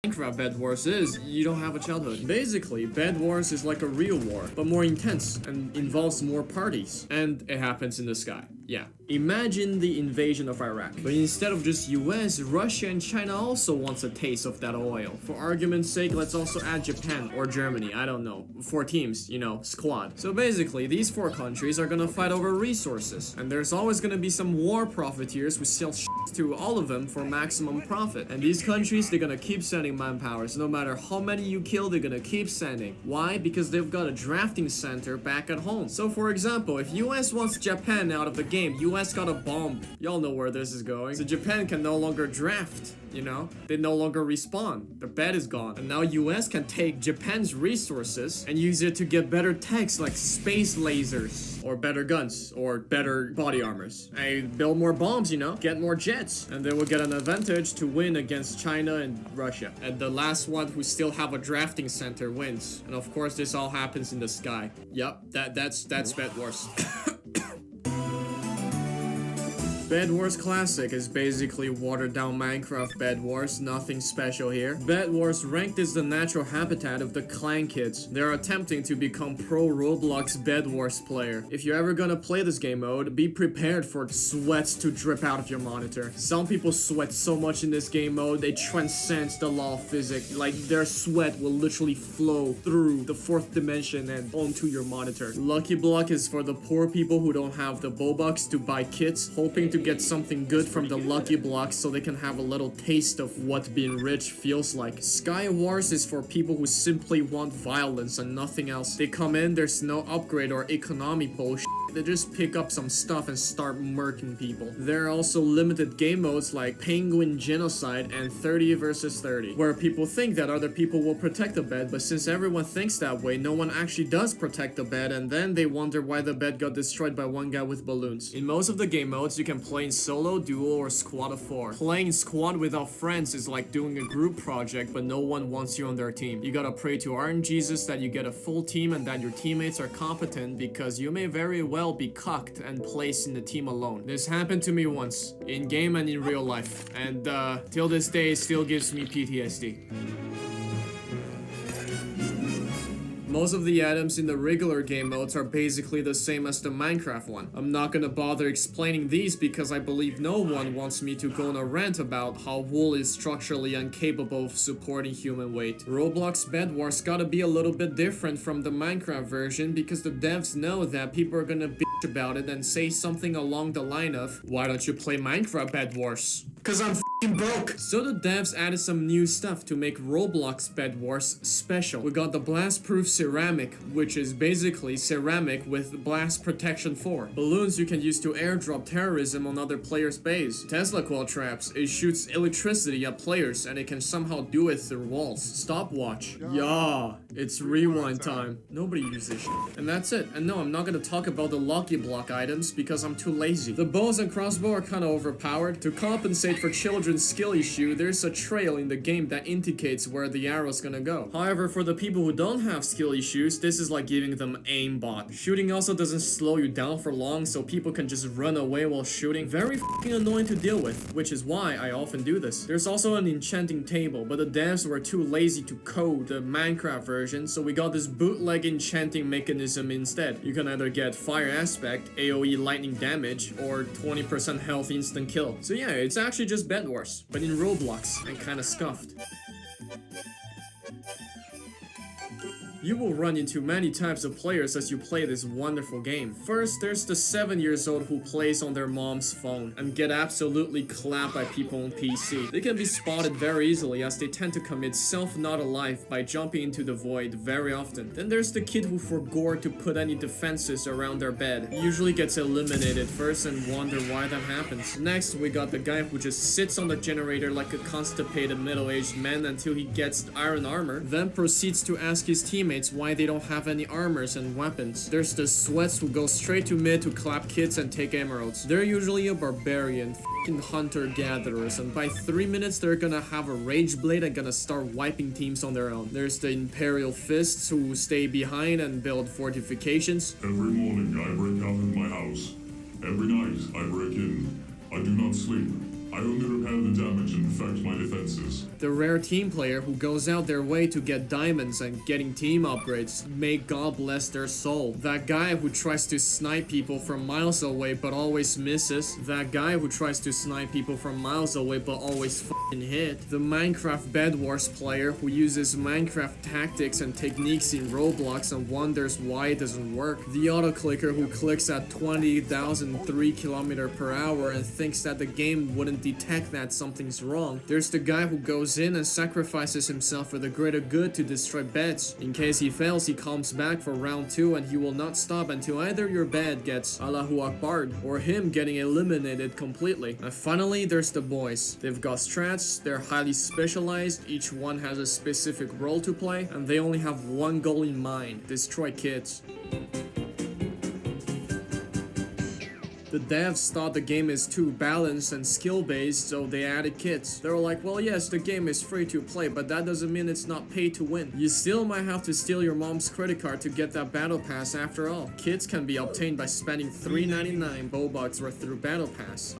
Minecraft Bed Wars is, you don't have a childhood. Basically, Bed Wars is like a real war, but more intense and involves more parties. And it happens in the sky. Yeah. Imagine the invasion of Iraq. But instead of just US, Russia and China also wants a taste of that oil. For argument's sake, let's also add Japan or Germany, I don't know. 4 teams, you know, squad. So basically, these 4 countries are gonna fight over resources. And there's always gonna be some war profiteers who sell shit to all of them for maximum profit. And these countries, they're gonna keep sending manpower. So no matter how many you kill, they're gonna keep sending. Why? Because they've got a drafting center back at home. So for example, if US wants Japan out of the game, US got a bomb. Y'all know where this is going. So Japan can no longer draft, you know? They no longer respawn. The bed is gone. And now US can take Japan's resources and use it to get better techs like space lasers, or better guns, or better body armors. And build more bombs, you know? Get more jets. And they will get an advantage to win against China and Russia. And the last one who still have a drafting center wins. And of course, this all happens in the sky. Yep, that's Bed Wars. Bed Wars Classic is basically watered down Minecraft Bed Wars, nothing special here. Bed Wars Ranked is the natural habitat of the clan kids. They're attempting to become pro Roblox Bed Wars player. If you're ever gonna play this game mode, be prepared for sweats to drip out of your monitor. Some people sweat so much in this game mode, they transcend the law of physics. Like, their sweat will literally flow through the 4th dimension and onto your monitor. Lucky Block is for the poor people who don't have the Bobucks to buy kits, hoping to get something good from the Lucky Blocks so they can have a little taste of what being rich feels like. Sky Wars is for people who simply want violence and nothing else. They come in, there's no upgrade or economy bullshit. They just pick up some stuff and start murking people. There are also limited game modes like Penguin Genocide and 30 versus 30, where people think that other people will protect the bed, but since everyone thinks that way, no one actually does protect the bed, and then they wonder why the bed got destroyed by one guy with balloons. In most of the game modes, you can play in solo, duo, or squad of 4. Playing squad without friends is like doing a group project, but no one wants you on their team. You gotta pray to RNGesus that you get a full team and that your teammates are competent, because you may very well be cucked and placed in the team alone. This happened to me once, in game and in real life, and till this day it still gives me PTSD. Most of the items in the regular game modes are basically the same as the Minecraft one. I'm not gonna bother explaining these because I believe no one wants me to go on a rant about how wool is structurally incapable of supporting human weight. Roblox Bed Wars gotta be a little bit different from the Minecraft version because the devs know that people are gonna bitch about it and say something along the line of, why don't you play Minecraft Bed Wars? Cause I'm f***ing broke! So the devs added some new stuff to make Roblox Bed Wars special. We got the blast-proof ceramic, which is basically ceramic with blast protection 4. Balloons you can use to airdrop terrorism on other players' base. Tesla coil traps, it shoots electricity at players and it can somehow do it through walls. Stopwatch. Yeah, it's rewind time. Nobody uses this shit. And that's it. And no, I'm not gonna talk about the Lucky Block items because I'm too lazy. The bows and crossbow are kinda overpowered. To compensate for children's skill issue, there's a trail in the game that indicates where the arrow's gonna go. However, for the people who don't have skill issues, this is like giving them aimbot. Shooting also doesn't slow you down for long, so people can just run away while shooting. Very f***ing annoying to deal with, which is why I often do this. There's also an enchanting table, but the devs were too lazy to code the Minecraft version, so we got this bootleg enchanting mechanism instead. You can either get fire aspect, AoE lightning damage, or 20% health instant kill. So yeah, it's actually just Bed Wars, but in Roblox, and kinda scuffed. You will run into many types of players as you play this wonderful game. First, there's the 7-year-old who plays on their mom's phone and get absolutely clapped by people on PC. They can be spotted very easily as they tend to commit self-not alive by jumping into the void very often. Then there's the kid who forgot to put any defenses around their bed. He usually gets eliminated first and wonder why that happens. Next, we got the guy who just sits on the generator like a constipated middle-aged man until he gets iron armor, then proceeds to ask his teammates why they don't have any armors and weapons. There's the sweats who go straight to mid to clap kids and take emeralds. They're usually a barbarian, f***ing hunter-gatherers, and by 3 minutes they're gonna have a rage blade and gonna start wiping teams on their own. There's the imperial fists who stay behind and build fortifications. Every morning I break out in my house. Every night I break in. I do not sleep. I I only repair the damage and perfect my defenses. The rare team player who goes out their way to get diamonds and getting team upgrades, may God bless their soul. That guy who tries to snipe people from miles away but always misses. That guy who tries to snipe people from miles away but always f***ing hit. The Minecraft Bed Wars player who uses Minecraft tactics and techniques in Roblox and wonders why it doesn't work. The auto clicker who clicks at 20,003 km/h and thinks that the game wouldn't detect that something's wrong. There's the guy who goes in and sacrifices himself for the greater good to destroy beds. In case he fails, he comes back for round 2 and he will not stop until either your bed gets Allahu Akbar or him getting eliminated completely. And finally, there's the boys. They've got strats, they're highly specialized, each one has a specific role to play, and they only have one goal in mind: destroy kids. The devs thought the game is too balanced and skill-based, so they added kits. They were like, well, yes, the game is free to play, but that doesn't mean it's not pay to win. You still might have to steal your mom's credit card to get that battle pass after all. Kits can be obtained by spending $3.99 Robux worth through battle pass.